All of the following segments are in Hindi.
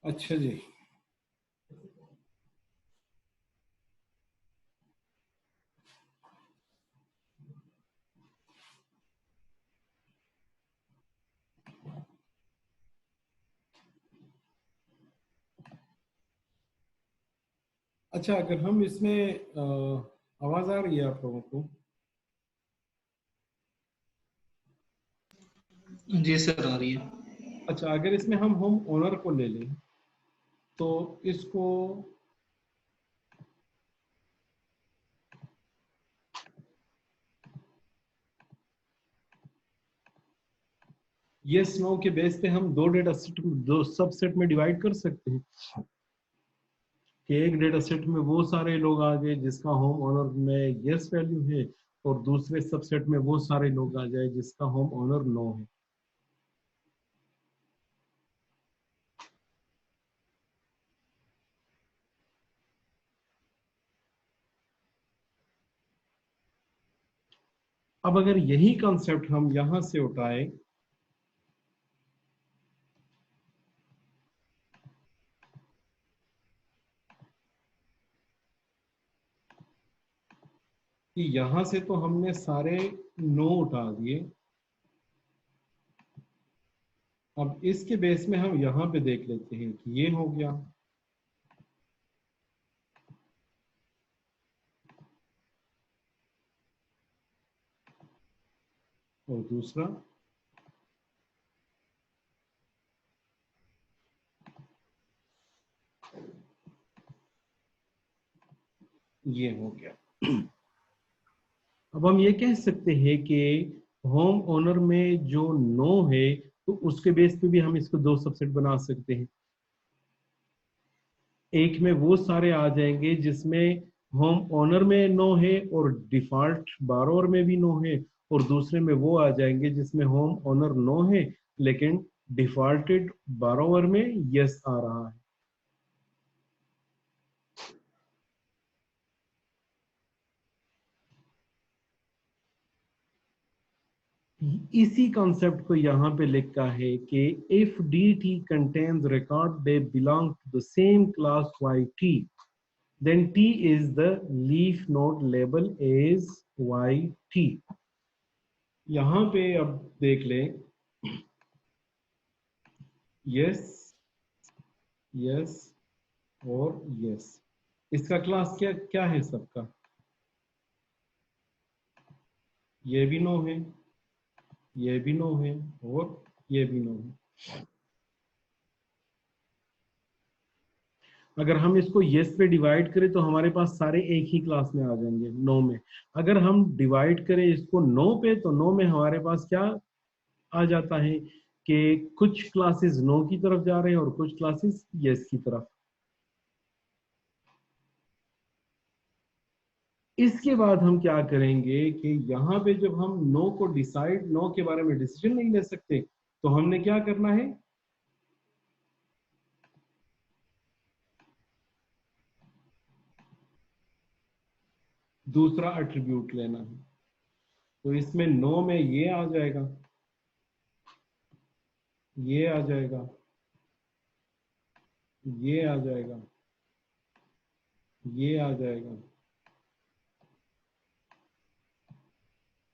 अच्छा जी। अच्छा, अगर हम इसमें आवाज आ रही है आप लोगों को? जी सर, आ रही है। अच्छा, अगर इसमें हम होम ओनर को ले लें तो इसको यस नो के बेस पे हम दो डेटा सेट, दो सबसेट में डिवाइड कर सकते हैं कि एक डेटा सेट में वो सारे लोग आ गए जिसका होम ओनर में यस वैल्यू है, और दूसरे सबसेट में वो सारे लोग आ जाए जिसका होम ओनर नो है। अब अगर यही कॉन्सेप्ट हम यहां से उठाए कि यहां से तो हमने सारे नो उठा दिए, अब इसके बेस में हम यहां पे देख लेते हैं कि ये हो गया और दूसरा ये हो गया। अब हम ये कह सकते हैं कि होम ओनर में जो नो है तो उसके बेस पे भी हम इसको दो सबसेट बना सकते हैं। एक में वो सारे आ जाएंगे जिसमें होम ओनर में नो है और डिफॉल्ट बारोवर में भी नो है, और दूसरे में वो आ जाएंगे जिसमें होम ओनर नो है लेकिन डिफॉल्टेड बारोवर में यस आ रहा है। इसी कॉन्सेप्ट को यहाँ पे लिखा है कि if D T contains record they belong to the same class Y T, then t is the leaf node label is yt। यहाँ पे अब देख लें, यस, यस और यस, इसका क्लास क्या क्या है सबका? ये भी नो है, ये भी नो है और ये भी नो है। अगर हम इसको यस पे डिवाइड करें तो हमारे पास सारे एक ही क्लास में आ जाएंगे, नो में। अगर हम डिवाइड करें इसको नो पे तो नो में हमारे पास क्या आ जाता है कि कुछ क्लासेस नो की तरफ जा रहे हैं और कुछ क्लासेस यस की तरफ। इसके बाद हम क्या करेंगे कि यहाँ पे जब हम नो को डिसाइड, नो के बारे में डिसीजन नहीं ले सकते, तो हमने क्या करना है, दूसरा एट्रीब्यूट लेना है। तो इसमें नो में ये आ जाएगा, ये आ जाएगा, ये आ जाएगा, ये आ जाएगा,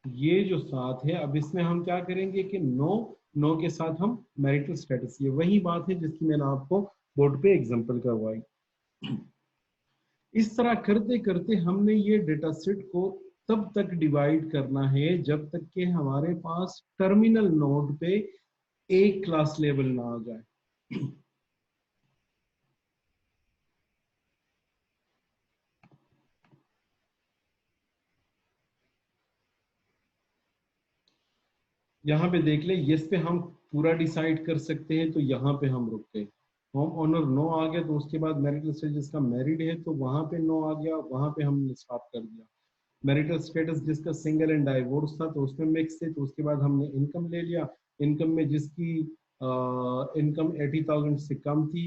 ये जो साथ है। अब इसमें हम क्या करेंगे कि नो, नो के साथ हम मैरिटल स्टेटस, ये वही बात है जिसकी मैंने आपको बोर्ड पे एग्जांपल करवाई। इस तरह करते करते हमने ये डेटा सेट को तब तक डिवाइड करना है जब तक कि हमारे पास टर्मिनल नोड पे एक क्लास लेवल ना आ जाए। यहाँ पे देख ले, यस पे हम पूरा डिसाइड कर सकते हैं तो यहाँ पे हम रुक गए। होम ओनर नो आ गया तो उसके बाद मैरिटल स्टेटस जिसका मैरिड है तो वहां पे नो आ गया, वहां पे हमने स्टॉप कर दिया। मैरिटल स्टेटस जिसका सिंगल एंड डाइवोर्स था तो उसमें मिक्स थे, तो उसके बाद हमने इनकम ले लिया। इनकम में जिसकी इनकम 80,000 से कम थी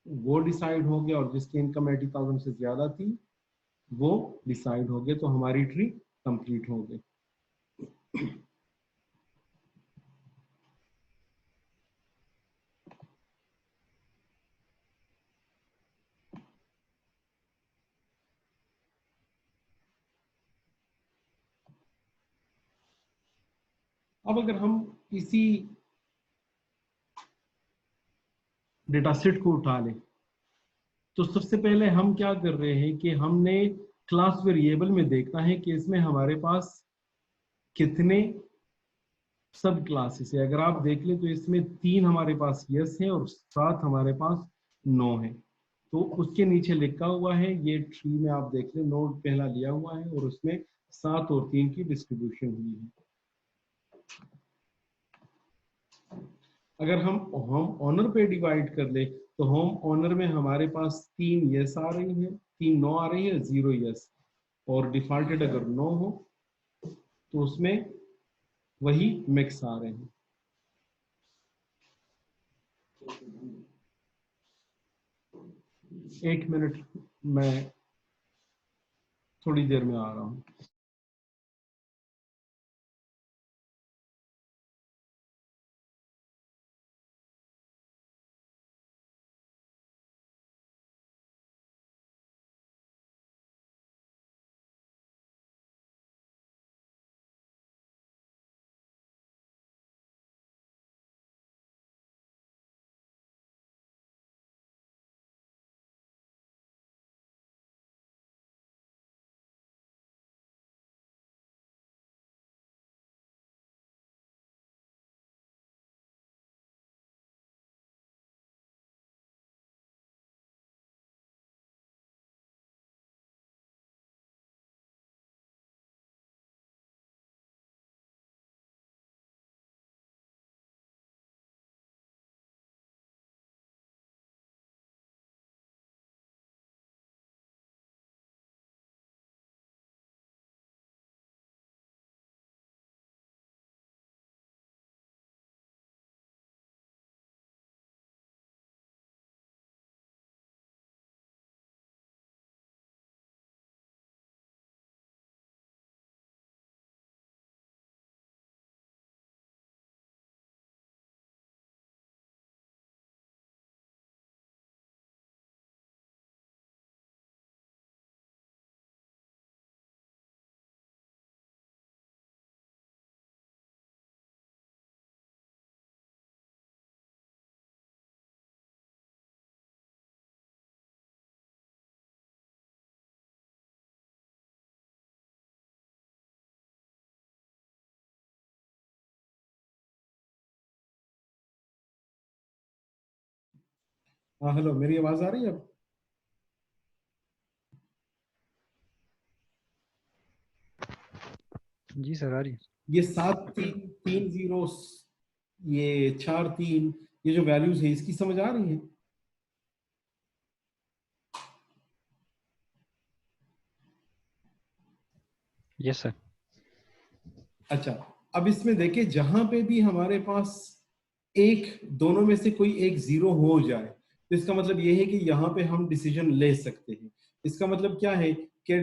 वो डिसाइड हो गया, और जिसकी इनकम 80,000 से ज्यादा थी वो डिसाइड हो गया, तो हमारी ट्री कंप्लीट हो गई। अब अगर हम इसी डेटा सेट को उठा लें तो सबसे पहले हम क्या कर रहे हैं कि हमने क्लास वेरिएबल में देखना है कि इसमें हमारे पास कितने सब क्लासेस है। अगर आप देख लें तो इसमें 3 हमारे पास यस है और 7 हमारे पास नो है। तो उसके नीचे लिखा हुआ है, ये ट्री में आप देख लें नोड पहला लिया हुआ है और उसमें 7 और 3 की डिस्ट्रीब्यूशन हुई है। अगर हम होम ऑनर पे डिवाइड कर ले तो होम ऑनर में हमारे पास 3 यस आ रही है, 3 नो आ रही है, 0 यस। और डिफॉल्टेड अगर नो हो तो उसमें वही मिक्स आ रहे हैं। एक मिनट, मैं थोड़ी देर में आ रहा हूँ। हाँ हेलो, मेरी आवाज आ रही है अब? जी सर आ रही है। ये 7 3 3 0, ये 4 3, ये जो वैल्यूज है इसकी समझ आ रही है? Yes sir. अच्छा, अब इसमें देखिए जहां पे भी हमारे पास एक दोनों में से कोई एक 0 हो जाए तो इसका मतलब ये है कि यहाँ पे हम डिसीजन ले सकते हैं। इसका मतलब क्या है कि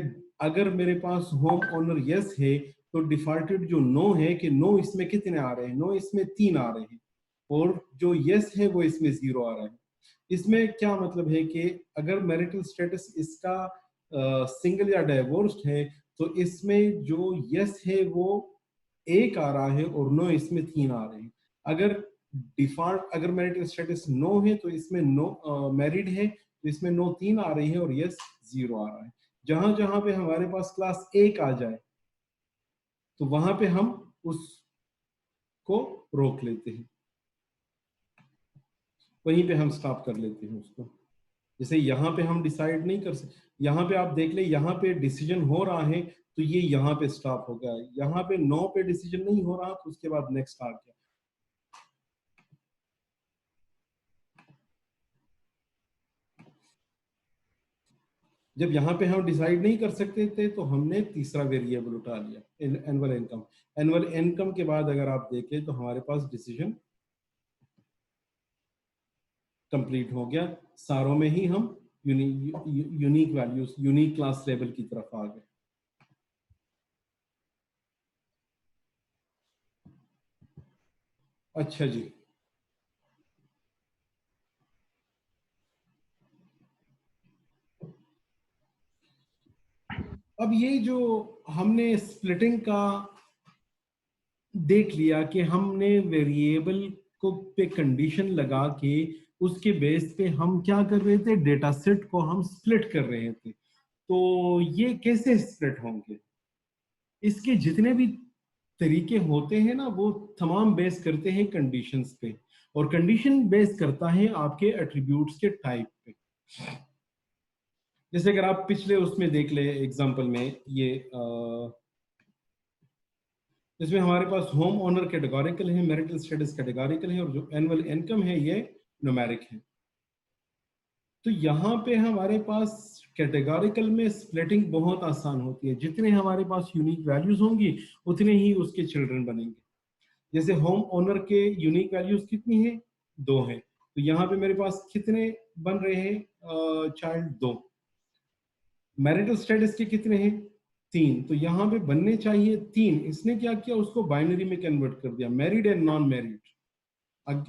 अगर मेरे पास होम ओनर यस है तो डिफॉल्टेड जो नो है कि नो इसमें कितने आ रहे हैं, नो इसमें 3 आ रहे हैं और जो यस है वो इसमें 0 आ रहा है। इसमें क्या मतलब है कि अगर मैरिटल स्टेटस इसका सिंगल या डाइवोर्स्ड है तो इसमें जो यस है वो 1 आ रहा है और नो इसमें 3 आ रहे हैं। अगर डिफॉल्ट अगर मैरिटल स्टेटस नो है तो इसमें नो मैरिड है तो इसमें नो 3 आ रही है और यस 0 आ रहा है। जहां जहां पे हमारे पास क्लास 1 आ जाए तो वहां पे हम उसको रोक लेते हैं, वहीं पे हम स्टॉप कर लेते हैं उसको। जैसे यहाँ पे हम डिसाइड नहीं कर सकते, यहाँ पे आप देख ले यहाँ पे डिसीजन हो रहा है तो ये यहाँ पे स्टॉप हो गया, यहाँ पे नो पे डिसीजन नहीं हो रहा तो उसके बाद नेक्स्ट आ गया। जब यहाँ पे हम डिसाइड नहीं कर सकते थे तो हमने तीसरा वेरिएबल उठा लिया, एनुअल इनकम। एनुअल इनकम के बाद अगर आप देखें तो हमारे पास डिसीजन कंप्लीट हो गया। सारों में ही हम unique values, unique class level की तरफ आ गए। अच्छा जी, अब ये जो हमने स्प्लिटिंग का देख लिया कि हमने वेरिएबल को पे कंडीशन लगा के उसके बेस पे हम क्या कर रहे थे, डेटा सेट को हम स्प्लिट कर रहे थे। तो ये कैसे स्प्लिट होंगे, इसके जितने भी तरीके होते हैं ना वो तमाम बेस करते हैं कंडीशंस पे, और कंडीशन बेस करता है आपके एट्रीब्यूट्स के टाइप पे। जैसे अगर आप पिछले उसमें देख ले एग्जांपल में, ये इसमें हमारे पास होम ओनर कैटेगोरिकल है, मैरिटल स्टेटस कैटेगोरिकल है, और जो एनुअल इनकम है ये न्यूमेरिक है। तो यहाँ पे हमारे पास कैटेगोरिकल में स्प्लिटिंग बहुत आसान होती है, जितने हमारे पास यूनिक वैल्यूज होंगी उतने ही उसके चिल्ड्रन बनेंगे। जैसे होम ओनर के यूनिक वैल्यूज कितनी है, 2 है, तो यहाँ पे मेरे पास कितने बन रहे हैं चाइल्ड, 2। मैरिटल स्टेटस के कितने हैं, 3, तो यहाँ पे बनने चाहिए 3। इसने क्या किया, उसको बाइनरी में कन्वर्ट कर दिया, मैरिड एंड नॉन मैरिड।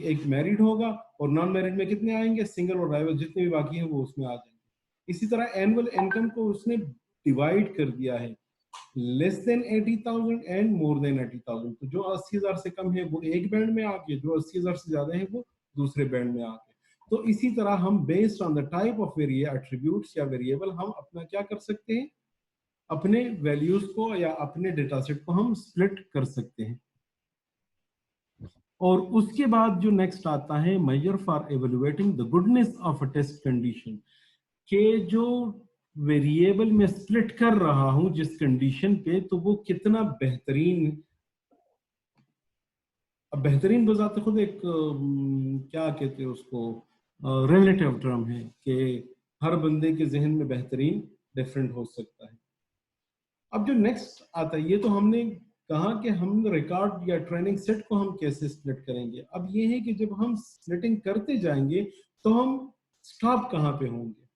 एक मैरिड होगा और नॉन मैरिड में कितने आएंगे, सिंगल और राइवल, जितने भी बाकी हैं वो उसमें आ जाएंगे। इसी तरह एनुअल इनकम को उसने डिवाइड कर दिया है, less than 80,000 and more than 80,000। तो जो 80,000 से कम है वो एक बैंड में आके, जो 80,000 से ज्यादा है वो दूसरे बैंड में आके। तो इसी तरह हम based on the type of attributes या वेरिएबल हम अपना क्या कर सकते हैं, अपने वैल्यूज को या अपने डेटा सेट को हम स्प्लिट कर सकते हैं। और उसके बाद जो नेक्स्ट आता है, measure for evaluating the goodness of a test condition, के जो वेरिएबल में स्प्लिट कर रहा हूं जिस कंडीशन पे, तो वो कितना बेहतरीन। अब बेहतरीन बजाते खुद एक क्या कहते हैं उसको, रिलेटिव टर्म है कि हर बंदे के जहन में बेहतरीन डिफरेंट हो सकता है। अब जो नेक्स्ट आता है, ये तो हमने कहा कि हम रिकॉर्ड या ट्रेनिंग सेट को हम कैसे स्प्लिट करेंगे। अब ये है कि जब हम स्प्लिटिंग करते जाएंगे तो हम स्टॉप कहाँ पे होंगे।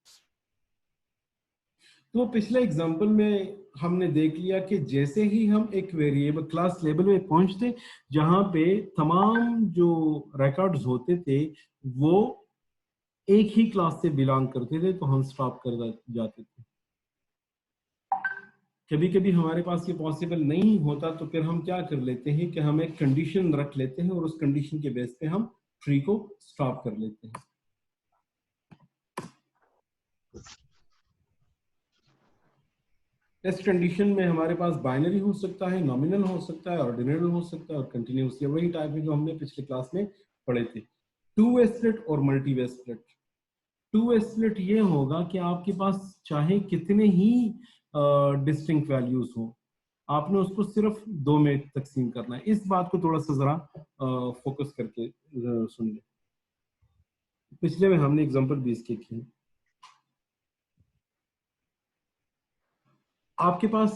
तो पिछले एग्जांपल में हमने देख लिया कि जैसे ही हम एक वेरिएबल क्लास लेवल में पहुंचते, जहां पे तमाम जो रिकॉर्ड्स होते थे वो एक ही क्लास से बिलोंग करते थे, तो हम स्टॉप कर जाते थे। कभी कभी हमारे पास ये पॉसिबल नहीं होता, तो फिर हम क्या कर लेते हैं कि हम एक कंडीशन रख लेते हैं और उस कंडीशन के बेस पे हम ट्री को स्टॉप कर लेते हैं। टेस्ट कंडीशन में हमारे पास बाइनरी हो सकता है, नॉमिनल हो सकता है, ऑर्डिनल हो सकता है, और कंटिन्यूस। ये वही टाइप है जो हमने पिछले क्लास में पढ़े थे। टू वे स्प्लिट और मल्टी वे स्प्लिट। टू वे स्प्लिट ये होगा कि आपके पास चाहे कितने ही डिस्टिंक्ट वैल्यूज हो, आपने उसको सिर्फ 2 में तकसीम करना है। इस बात को थोड़ा सा जरा फोकस करके सुन ले। पिछले में हमने एग्जांपल भी इसके किए। आपके पास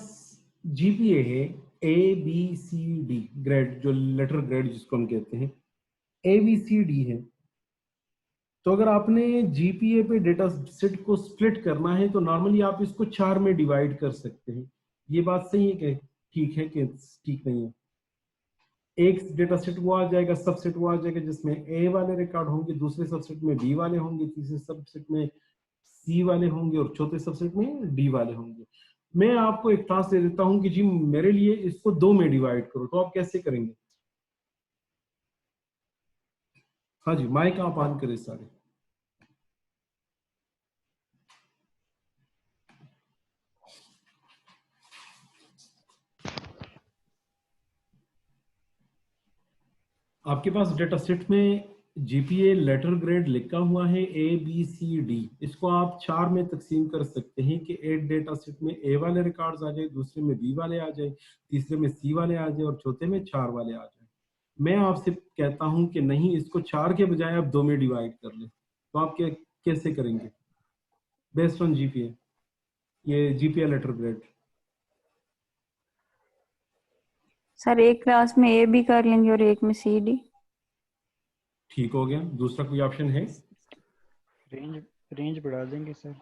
जीपीए है ABCD ग्रेड, जो लेटर ग्रेड जिसको हम कहते हैं, ABCD है। तो अगर आपने जीपीए पे डेटा सेट को स्प्लिट करना है तो नॉर्मली आप इसको 4 में डिवाइड कर सकते हैं। ये बात सही है कि ठीक है कि ठीक नहीं है। एक डेटा सेट वो आ जाएगा, सबसेट वो आ जाएगा जिसमें ए वाले रिकॉर्ड होंगे, दूसरे सबसेट में बी वाले होंगे, तीसरे सबसेट में सी वाले होंगे, और चौथे सबसेट में डी वाले होंगे। मैं आपको एक टास्क दे देता हूं कि जी मेरे लिए इसको 2 में डिवाइड करो, तो आप कैसे करेंगे? हाँ जी, माइक आप ऑन करें सारे। आपके पास डेटा सेट में जीपीए लेटर ग्रेड लिखा हुआ है ABCD। इसको आप 4 में तकसीम कर सकते हैं कि एक डेटा सेट में ए वाले रिकॉर्ड्स आ जाए, दूसरे में बी वाले आ जाए, तीसरे में सी वाले आ जाए, और चौथे में 4 वाले आ जाए। मैं आपसे कहता हूं कि नहीं, इसको 4 के बजाय आप 2 में डिवाइड कर लें। तो आप कैसे करेंगे बेस्ड ऑन जीपीए, ये जीपीए लेटर ग्रेड? सर एक क्लास में ए भी कर लेंगे और एक में सी डी। ठीक हो गया। दूसरा कोई ऑप्शन है? रेंज बढ़ा देंगे सर।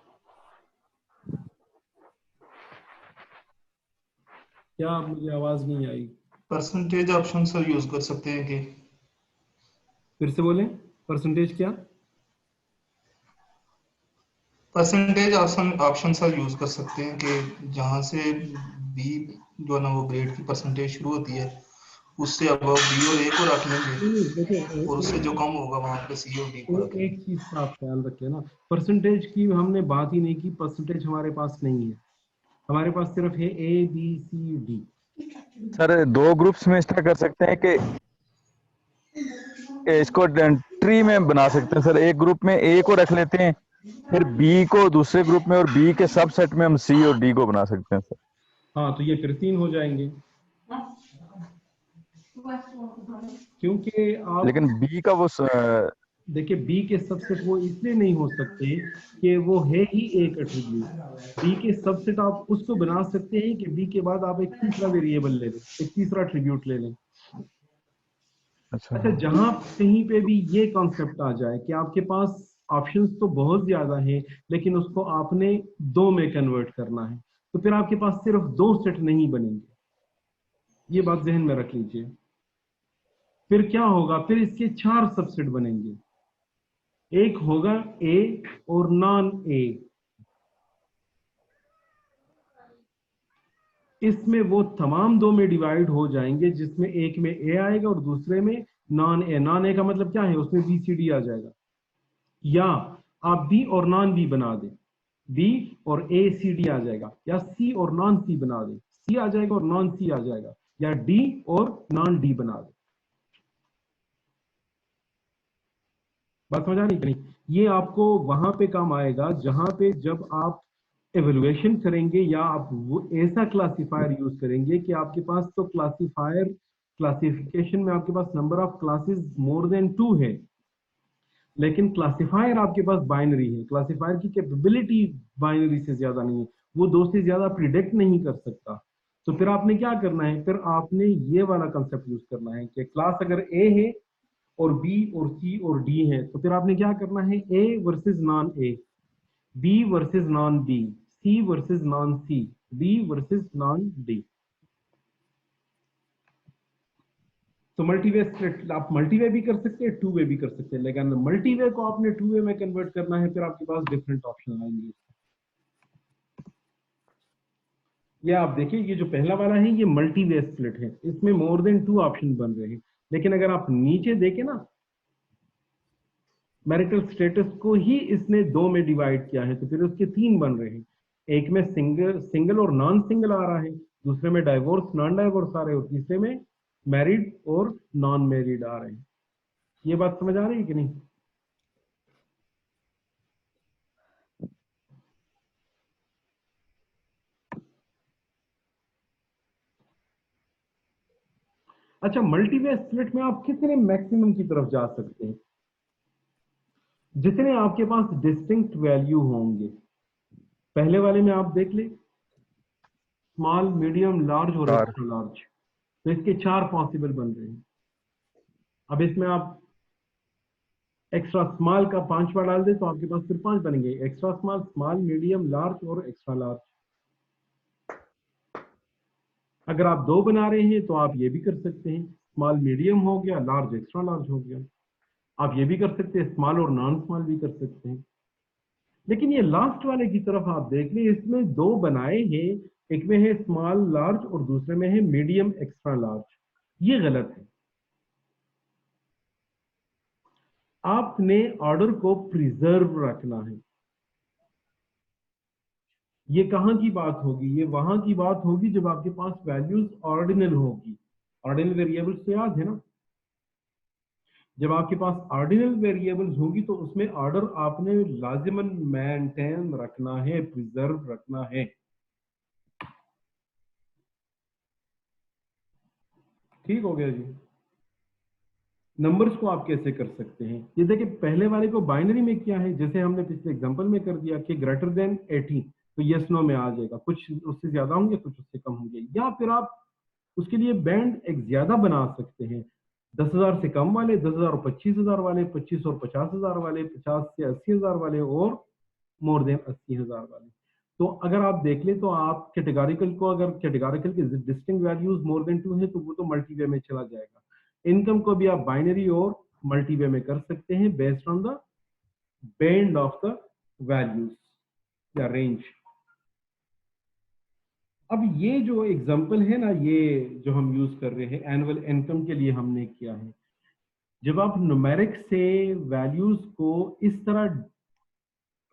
क्या मुझे आवाज नहीं आई? परसेंटेज ऑप्शन सर यूज कर सकते हैं कि? फिर से बोलें, परसेंटेज क्या? परसेंटेज ऑप्शन सर यूज कर सकते हैं कि जहां से बी जो ना वो ग्रेड की परसेंटेज शुरू होती है उससे अब बी और ए को रख लेंगे नहीं देखो और उससे जो कम होगा वहां पे सी और डी को रख लेंगे। एक चीज का आप ख्याल रखिए ना, परसेंटेज की हमने बात ही नहीं की, परसेंटेज हमारे पास नहीं है, हमारे पास सिर्फ है A B C D. Sir दो ग्रुप्स में इस तरह कर सकते हैं कि इसको ट्री में बना सकते हैं सर, एक ग्रुप में ए को रख लेते हैं, फिर बी को दूसरे ग्रुप में, और बी के सबसेट में हम सी और डी को बना सकते हैं सर। हाँ तो ये फिर 3 हो जाएंगे, क्योंकि आप लेकिन बी का वो देखिए बी के सबसेट वो इसलिए नहीं हो सकते कि वो है ही एक एट्रीब्यूट। बी के सबसेट आप उसको बना सकते हैं कि बी के बाद आप एक तीसरा वेरिएबल ले लें, एक तीसरा एट्रीब्यूट ले लें। अच्छा, जहां कहीं पे भी ये कॉन्सेप्ट आ जाए कि आपके पास ऑप्शंस तो बहुत ज्यादा हैं लेकिन उसको आपने 2 में कन्वर्ट करना है, तो फिर आपके पास सिर्फ 2 सेट नहीं बनेंगे, ये बात जहन में रख लीजिए। फिर क्या होगा, फिर इसके 4 सबसेट बनेंगे, एक होगा ए और नॉन ए, इसमें वो तमाम 2 में डिवाइड हो जाएंगे जिसमें एक में ए आएगा और दूसरे में नॉन ए। नॉन ए का मतलब क्या है, उसमें बी सी डी आ जाएगा, या आप बी और नॉन बी बना दें, बी और ए सी डी आ जाएगा, या सी और नॉन सी बना दें, सी आ जाएगा और नॉन सी आ जाएगा, या डी और नॉन डी बना दें। बात समझ आ रही कि नहीं? ये आपको वहां पे काम आएगा जहां पे जब आप एवेल्युएशन करेंगे या आप वो ऐसा क्लासिफायर यूज करेंगे कि आपके पास तो क्लासिफायर क्लासिफिकेशन में आपके पास number of classes more than 2 है, लेकिन क्लासिफायर आपके पास बाइनरी है, क्लासिफायर की कैपेबिलिटी बाइनरी से ज्यादा नहीं है, वो 2 से ज्यादा प्रिडिक्ट नहीं कर सकता। तो फिर आपने क्या करना है, फिर आपने ये वाला कंसेप्ट यूज करना है कि क्लास अगर ए है और बी और सी और डी है, तो फिर आपने क्या करना है, A versus non A, B versus non B, C versus non C, D versus non D. तो मल्टीवे स्प्लिट आप मल्टीवे भी कर सकते हैं, टू वे भी कर सकते हैं, लेकिन मल्टीवे को आपने टू वे में कन्वर्ट करना है, फिर आपके पास डिफरेंट ऑप्शन आएंगे। ये आप देखिए, ये जो पहला वाला है ये मल्टीवे स्प्लिट है, इसमें मोर देन 2 ऑप्शन बन रहे हैं, लेकिन अगर आप नीचे देखें ना, मैरिटल स्टेटस को ही इसने 2 में डिवाइड किया है, तो फिर उसके 3 बन रहे हैं, एक में सिंगल और नॉन सिंगल आ रहा है, दूसरे में डाइवोर्स नॉन डाइवोर्स आ रहे हैं, और तीसरे में मैरिड और नॉन मैरिड आ रहे हैं। ये बात समझ आ रही है कि नहीं? अच्छा, मल्टीवे स्प्लिट में आप कितने मैक्सिमम की तरफ जा सकते हैं, जितने आपके पास डिस्टिंक्ट वैल्यू होंगे। पहले वाले में आप देख ले, स्मॉल मीडियम लार्ज और एक्स्ट्रा लार्ज, तो इसके 4 पॉसिबल बन रहे हैं। अब इसमें आप एक्स्ट्रा स्मॉल का 5 बार डाल दे तो आपके पास फिर 5 बनेंगे, extra small, small medium large और एक्स्ट्रा लार्ज। अगर आप 2 बना रहे हैं तो आप ये भी कर सकते हैं, स्मॉल मीडियम हो गया, लार्ज एक्स्ट्रा लार्ज हो गया। आप ये भी कर सकते हैं, स्मॉल और नॉन स्मॉल भी कर सकते हैं। लेकिन ये लास्ट वाले की तरफ आप देख लें, इसमें 2 बनाए हैं, एक में है स्मॉल लार्ज और दूसरे में है मीडियम एक्स्ट्रा लार्ज। ये गलत है, आपने ऑर्डर को प्रिजर्व रखना है। ये कहां की बात होगी, ये वहां की बात होगी जब आपके पास वैल्यूज ऑर्डिनल होगी। ऑर्डिनल वेरिएबल्स तो याद है ना, जब आपके पास ऑर्डिनल वेरिएबल्स होगी तो उसमें ऑर्डर आपने लाजिमन मेंटेन रखना है, प्रिजर्व रखना है। ठीक हो गया जी। नंबर्स को आप कैसे कर सकते हैं, ये देखिए पहले वाले को बाइनरी में किया है, जैसे हमने पिछले एग्जांपल में कर दिया कि ग्रेटर देन 80, तो यस नो में आ जाएगा, कुछ उससे ज्यादा होंगे कुछ उससे कम होंगे। या फिर आप उसके लिए बैंड एक ज्यादा बना सकते हैं, 10,000 से कम वाले, 10,000 और 25,000 वाले, 25 और 50,000 वाले, 50 से 80,000 वाले, और मोर देन 80,000 वाले। तो अगर आप देख लें तो आप कैटेगोरिकल को, अगर कैटेगोरिकल के डिस्टिंक्ट वैल्यूज मोर देन 2 है तो वो तो मल्टीवे में चला जाएगा। इनकम को भी आप बाइनरी और मल्टीवे में कर सकते हैं based on the band of the values या रेंज। अब ये जो एग्जांपल है ना, ये जो हम यूज कर रहे हैं एनुअल इनकम के लिए हमने किया है। जब आप न्यूमेरिक से वैल्यूज को इस तरह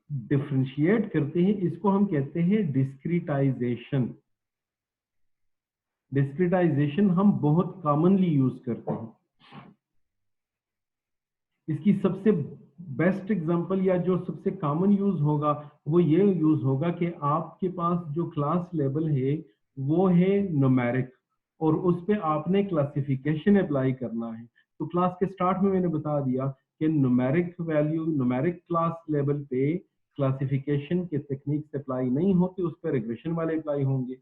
डिफरेंशिएट करते हैं, इसको हम कहते हैं डिस्क्रीटाइजेशन। डिस्क्रीटाइजेशन हम बहुत कॉमनली यूज करते हैं। इसकी सबसे बेस्ट एग्जांपल या जो सबसे कॉमन यूज होगा वो ये यूज होगा कि आपके पास जो क्लास लेवल है वो है न्यूमेरिक, और उस पे आपने क्लासिफिकेशन अप्लाई करना है। तो क्लास के स्टार्ट में मैंने बता दिया कि numeric value numeric class level पे क्लासिफिकेशन के टेक्निक्स अप्लाई नहीं होते, उस पर रिग्रेशन वाले अप्लाई होंगे।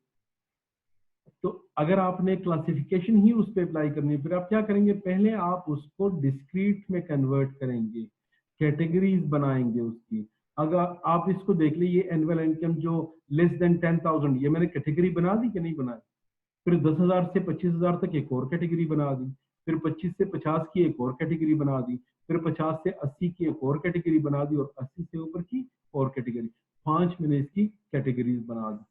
तो अगर आपने क्लासिफिकेशन ही उस पर अप्लाई करनी है, फिर आप क्या करेंगे, पहले आप उसको डिस्क्रीट में कन्वर्ट करेंगे, कैटेगरीज बनाएंगे उसकी। अगर आप इसको देख लीजिए, एनुअल इनकम जो लेस देन 10,000, ये मैंने कैटेगरी बना दी कि नहीं बनाई। फिर 10,000 से 25,000 तक एक और कैटेगरी बना दी, फिर 25 से 50 की एक और कैटेगरी बना दी, फिर 50 से 80 की एक और कैटेगरी बना दी, और 80 से ऊपर की और कैटेगरी। 5 मैंने इसकी कैटेगरीज बना दी।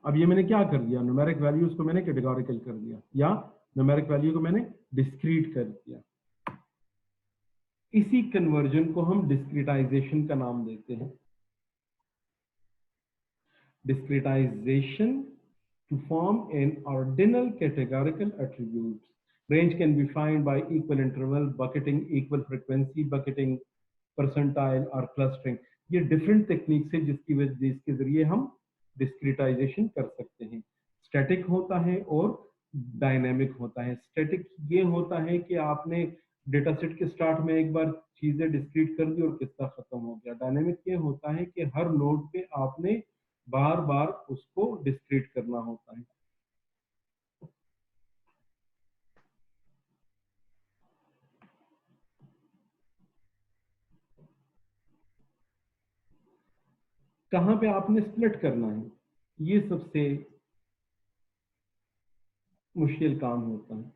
अब ये मैंने क्या कर दिया, न्यूमेरिक वैल्यूज को मैंने कैटेगोरिकल कर दिया, या न्यूमेरिक वैल्यू को मैंने डिस्क्रीट कर दिया। इसी कन्वर्जन को हम डिस्क्रीटाइजेशन का नाम देते हैं। Discretisation to form an ordinal categorical attributes. Range can be defined by equal interval bucketing, equal frequency bucketing, percentile और clustering। ये डिफरेंट टेक्निक्स है जिसके जरिए हम डिस्क्रीटाइजेशन कर सकते हैं। स्टैटिक होता है और डायनेमिक होता है। स्टैटिक ये होता है कि आपने डेटा सेट के स्टार्ट में एक बार चीजें डिस्क्रीट कर दी और किस्सा खत्म हो गया। डायनेमिक ये होता है कि हर नोड पे आपने बार बार उसको डिस्क्रीट करना होता है। कहां पे आपने स्प्लिट करना है, ये सबसे मुश्किल काम होता है।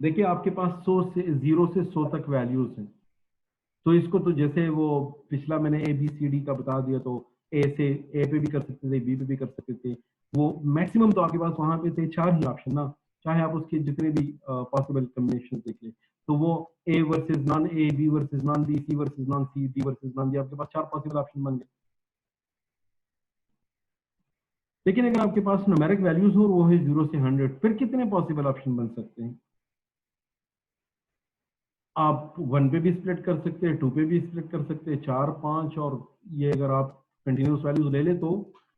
देखिए आपके पास 0 से 100 तक वैल्यूज हैं, तो इसको तो जैसे वो पिछला मैंने ABCD का बता दिया, तो ए से ए पे भी कर सकते थे, बी पे भी कर सकते थे। वो मैक्सिमम तो आपके पास वहां पे थे 4 ही ऑप्शन ना, चाहे आप उसके जितने भी पॉसिबल कॉम्बिनेशन देख लें। तो वो A versus non A, B versus non B, C versus non C, D versus non D, आपके पास 4 पॉसिबल ऑप्शन बन गए। लेकिन अगर आपके पास न्यूमेरिक वैल्यूज हो, वो है 0 से 100, फिर कितने पॉसिबल ऑप्शन बन सकते हैं? आप 1 पे भी स्प्लिट कर सकते हैं, 2 पे भी स्प्लिट कर सकते हैं, 4, 5, और ये अगर आप कंटिन्यूस वैल्यूज ले ले तो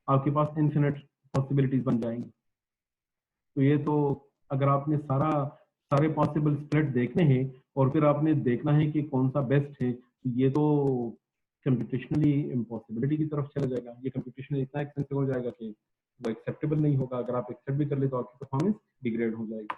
आपके पास इन्फिनिट पॉसिबिलिटीज बन जाएंगी। तो ये तो अगर आपने सारे पॉसिबल स्प्लिट देखने हैं और फिर आपने देखना है कि कौन सा बेस्ट है, तो ये तो कंप्यूटेशनली इम्पॉसिबिलिटी की तरफ चला जाएगा। ये कंप्यूटेशनली इतना एक्सपेंसिव हो जाएगा कि वो एक्सेप्टेबल नहीं होगा। अगर आप एक्सेप्ट भी कर ले तो आपकी परफॉर्मेंस डिग्रेड हो जाएगी।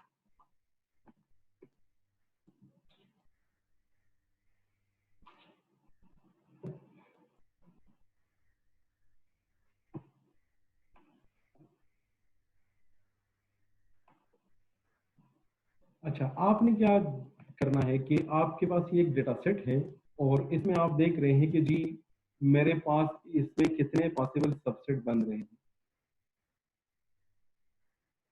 अच्छा, आपने क्या करना है कि आपके पास ये एक डेटा सेट है और इसमें आप देख रहे हैं कि जी मेरे पास इसमें कितने पॉसिबल सबसेट बन रहे हैं।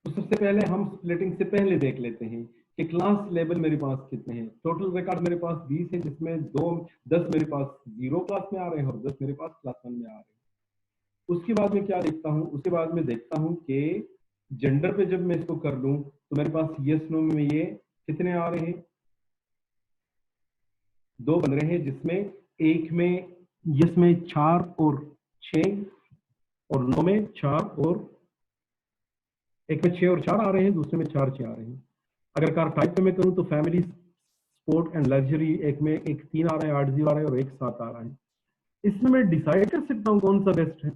तो सबसे पहले हम स्प्लिटिंग से पहले देख लेते हैं कि क्लास लेवल मेरे पास कितने हैं। टोटल रिकॉर्ड मेरे पास 20 है, जिसमें 10 मेरे पास 0 क्लास में आ रहे हैं और 10 मेरे पास क्लास 1 में आ रहे हैं। उसके बाद में क्या देखता हूँ, उसके बाद में देखता हूँ कि जेंडर पे जब मैं इसको कर लूं तो मेरे पास यस नो में ये कितने आ रहे हैं, 2 बन रहे हैं, जिसमें एक में यस में 4 और 6 और 9 में 4 और एक में 6 और 4 आ रहे हैं, दूसरे में 4, 6 आ रहे हैं। अगर कार टाइप पे मैं करूं तो फैमिली, स्पोर्ट एंड लग्जरी, एक में 3 आ रहा है, 8 0 आ रहा है और 1 7 आ रहा है। इसमें मैं डिसाइड कर सकता हूं कौन सा बेस्ट है।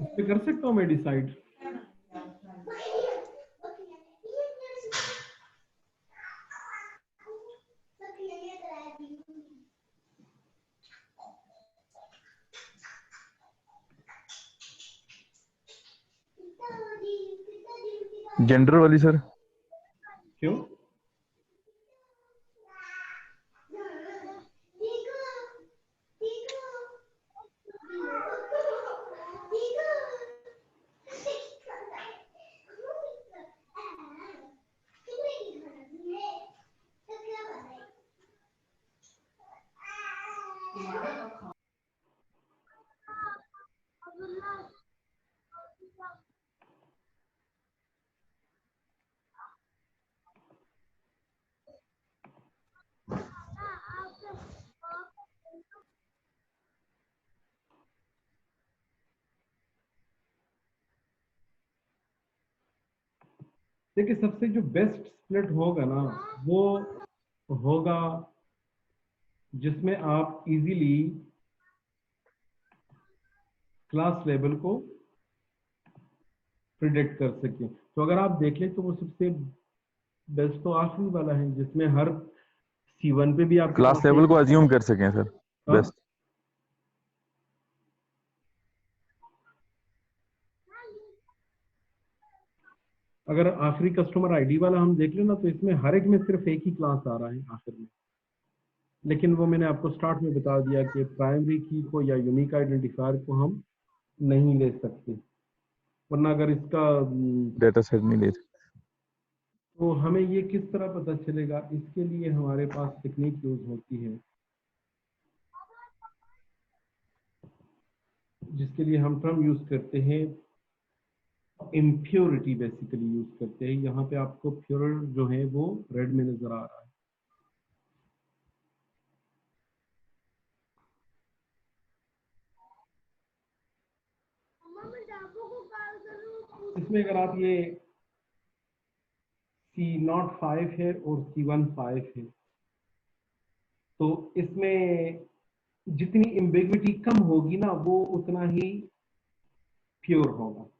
इस पे कर सकता हूं मैं डिसाइड। जेंडर वाली सर। क्यों? देखिए सबसे जो बेस्ट स्प्लिट होगा ना वो होगा जिसमें आप इजीली क्लास लेवल को प्रिडिक्ट कर सकें। तो अगर आप देख लें तो वो सबसे बेस्ट तो आखिरी वाला है जिसमें हर C1 पे भी आपके क्लास पास लेवल एक, को अज्यूम कर सकें सर। हाँ? बेस्ट। अगर आखिरी कस्टमर आईडी वाला हम देख लें ना तो इसमें हर एक में सिर्फ एक ही क्लास आ रहा है आखिर में, लेकिन वो मैंने आपको स्टार्ट में बता दिया कि प्राइमरी की को या यूनिक आइडेंटिफायर को हम नहीं ले सकते, वरना अगर इसका डेटा सेट नहीं ले सकते। तो हमें ये किस तरह पता चलेगा, इसके लिए हमारे पास टेक्निक यूज होती है जिसके लिए हम टर्म यूज करते हैं इम्प्योरिटी, बेसिकली यूज करते हैं। यहाँ पे आपको प्योर जो है वो रेड में नजर आ रहा है। इसमें अगर आप ये C05 है और C15 है तो इसमें जितनी एम्बिग्विटी कम होगी ना वो उतना ही प्योर होगा।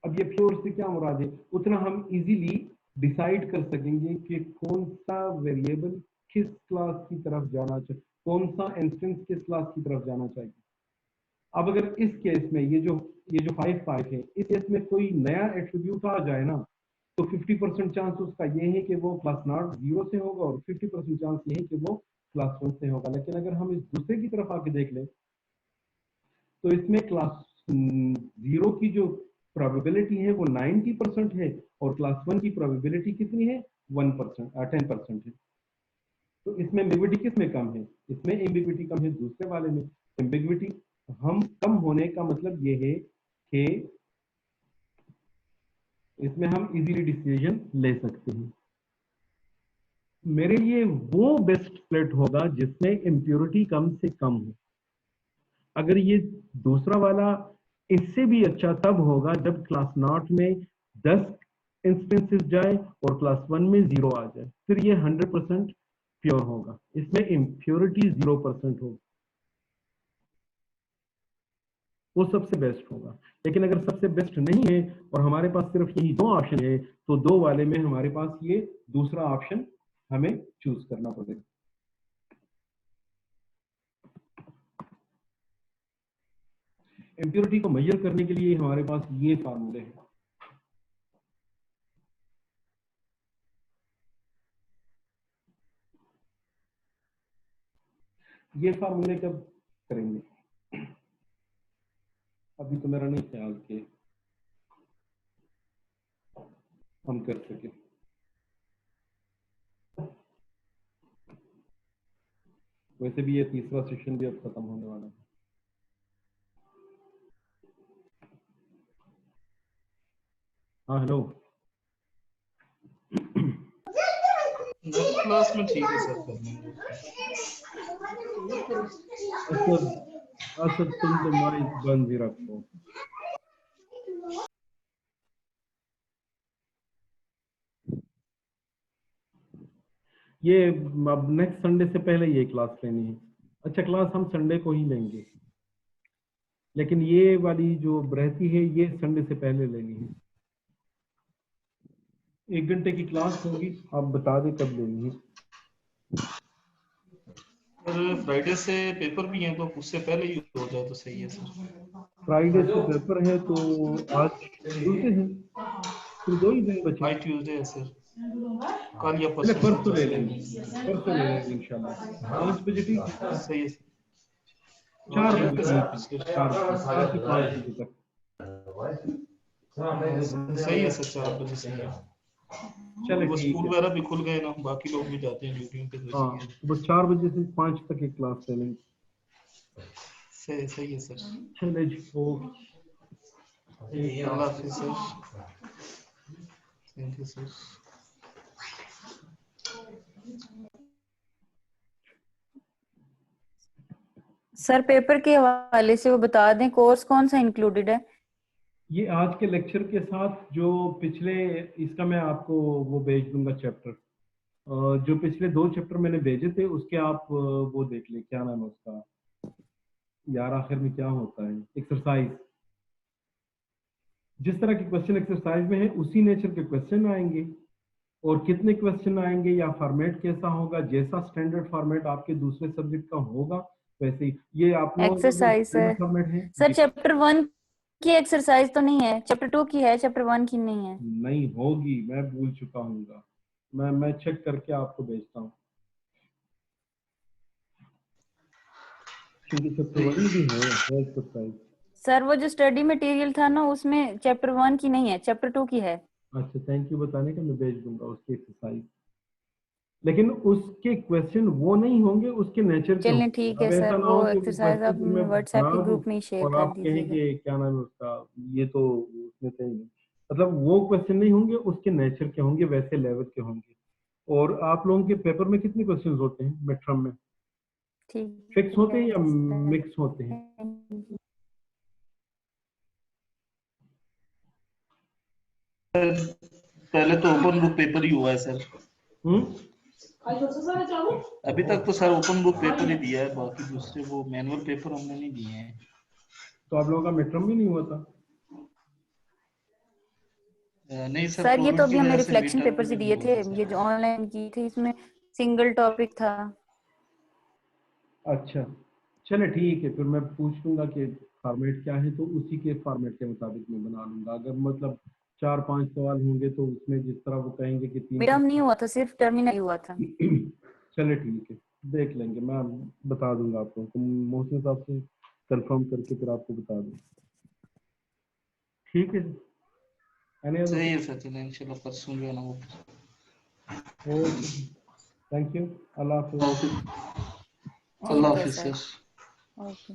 अब ये प्योर से क्या मुराद है, उतना हम इजीली डिसाइड कर सकेंगे कि कौन सा वेरिएबल किस क्लास की तरफ जाना चाहिए, कौन सा इंस्टेंस किस क्लास की तरफ जाना चाहिए। अब अगर इस केस में ये जो 5 है, इस केस में कोई नया एट्रीब्यूट आ जाए ना तो 50% चांस उसका ये है कि वो क्लास नॉट 0 से होगा और 50% चांस ये है कि वो क्लास 1 से होगा। लेकिन अगर हम इस दूसरे की तरफ आके देख लें तो इसमें क्लास 0 की जो प्रोबेबिलिटी है वो 90% है और क्लास 1 की प्रोबेबिलिटी कितनी है 1%, 10% है। तो इसमें एम्बिग्विटी किस में कम है, इसमें एम्बिग्विटी कम है दूसरे वाले में। एम्बिग्विटी हम कम होने का मतलब ये है कि इसमें हम इजीली डिसीजन ले सकते हैं। मेरे लिए वो बेस्ट स्प्लिट होगा जिसमें इम्प्योरिटी कम से कम हो। अगर ये दूसरा वाला इससे भी अच्छा तब होगा जब क्लास नॉट में 10 इंस्टेंसेस जाए और क्लास 1 में 0 आ जाए, फिर ये 100% प्योर होगा। इसमें इम्प्योरिटी 0% होगी, वो सबसे बेस्ट होगा। लेकिन अगर सबसे बेस्ट नहीं है और हमारे पास सिर्फ यही 2 ऑप्शन है तो 2 वाले में हमारे पास ये दूसरा ऑप्शन हमें चूज करना पड़ेगा। इम्प्योरिटी को मेजर करने के लिए हमारे पास ये फार्मूले हैं। ये फार्मूले कब करेंगे, अभी तो मेरा नहीं ख्याल कि हम कर सके। वैसे भी ये तीसरा सेशन भी अब खत्म होने वाला है। हाँ हेलो, क्लास में ठीक है सर करने असद तुम तो माइक बंद ही रखो। ये अब नेक्स्ट संडे से पहले ये क्लास लेनी है। अच्छा क्लास हम संडे को ही लेंगे, लेकिन ये वाली जो रहती है ये संडे से पहले लेनी है। 1 घंटे की क्लास होगी, आप बता दें कब लेनी है। सर फ्राइडे से पेपर भी है तो उससे पहले ही हो जाए तो सही है सर। फ्राइडे से पेपर है तो आज ट्यूसडे है, फिर 2 ही दिन बचे। आज ट्यूसडे है सर, कल या पहले परसों परसों ले सर। लेंगे, परसों ले लेंगे इंशाल्लाह। 5 बजे ठीक है, सही है 4 ठीक बजे है ठीक है, सर। 4 से 5 बजे तक। सही है सर, 4 बजे सही है। चले वो ठीक स्कूल है। वगैरह भी खुल गए ना, बाकी लोग भी जाते हैं ड्यूटियों पे, तो हाँ सही है। तो बस 4 बजे से 5 तक एक क्लास ले लेंगे। सही है सर। चले जी, ओके। अल्लाह हाफिज sir, thank you sir. Sir paper के हवाले से वो बता दें, कोर्स कौन सा इंक्लूडेड है? ये आज के लेक्चर के साथ जो पिछले, इसका मैं आपको वो भेज दूंगा चैप्टर। जो पिछले 2 चैप्टर मैंने भेजे थे उसके आप वो देख लें, क्या नाम है उसका यार, आखिर में क्या होता है, एक्सरसाइज। जिस तरह के क्वेश्चन एक्सरसाइज में है उसी नेचर के क्वेश्चन आएंगे, और कितने क्वेश्चन आएंगे या फॉर्मेट कैसा होगा, जैसा स्टैंडर्ड फॉर्मेट आपके दूसरे सब्जेक्ट का होगा वैसे ही ये आप लोगों का जो एक्सरसाइज स्टैंडर्ड है फॉर्मेट है सर, चैप्टर 1 की एक्सरसाइज तो नहीं है, चैप्टर 2 की है, चैप्टर 1 की नहीं है। नहीं होगी, मैं भूल चुका हूँ, मैं चेक करके आपको भेजता हूँ, क्योंकि चैप्टर 1 में भी है एक्सरसाइज। सर वो जो स्टडी मटेरियल था ना, उसमें चैप्टर 1 की नहीं है, चैप्टर 2 की है। अच्छा, थैंक यू बताने का, मैं भेज दूंगा उसकी एक्सरसाइज, लेकिन उसके क्वेश्चन वो नहीं होंगे, उसके नेचर के चलें होंगे। ठीक है अब सर, ऐसा ना वो हो कि वो एक्सरसाइज आप क्वेश्चन मैं व्हाट्सएप के बना दूं ग्रुप में ही शेयर और कर आप कहें दीजिएगा। कि क्या नाम है उसका, ये तो उसमें से ही नहीं, मतलब वो क्वेश्चन नहीं होंगे, उसके नेचर के होंगे, वैसे लेवल के होंगे। और आप लोगों के पेपर में कितने क्वेश्चन होते हैं मिड टर्म में, ठीक फिक्स होते हैं है या सर, मिक्स होते हैं? पहले तो ओपन बुक पेपर ही हुआ है सर, हम्म अभी तक तो सर ओपन बुक पेपर ही दिया है, बाकी दूसरे वो मैनुअल पेपर हमने नहीं दिए हैं। तो आप लोगों का मिड टर्म भी नहीं हुआ था? नहीं सर, सर ये तो कोविड की अभी हमने वजह से मिड रिफ्लेक्शन टर्म पेपर से भी नहीं दिए हुआ थे, था सर। ये जो ऑनलाइन की थी इसमें सिंगल टॉपिक था। अच्छा, चले ठीक है, फिर मैं पूछ लूंगा कि फॉर्मेट क्या है, तो उसी के फॉर्मेट के मुताबिक मैं बना लूंगा। अगर मतलब 4-5 सवाल होंगे तो उसमें जिस तरह वो कहेंगे कि 3 मेरा नहीं हुआ था, सिर्फ टर्मिनल हुआ था। चले ठीक है, देख लेंगे, मैं बता दूंगा आपको, तो मोहसिन साहब से कंफर्म करके फिर आपको बता दूंगा, ठीक है? सही है सर, चलें इंशाल्लाह परसों जो है ना वो। ओके, थैंक यू, अल्लाह हाफिज। अल्लाह ठीक है हाफिज सर, सर। ओके।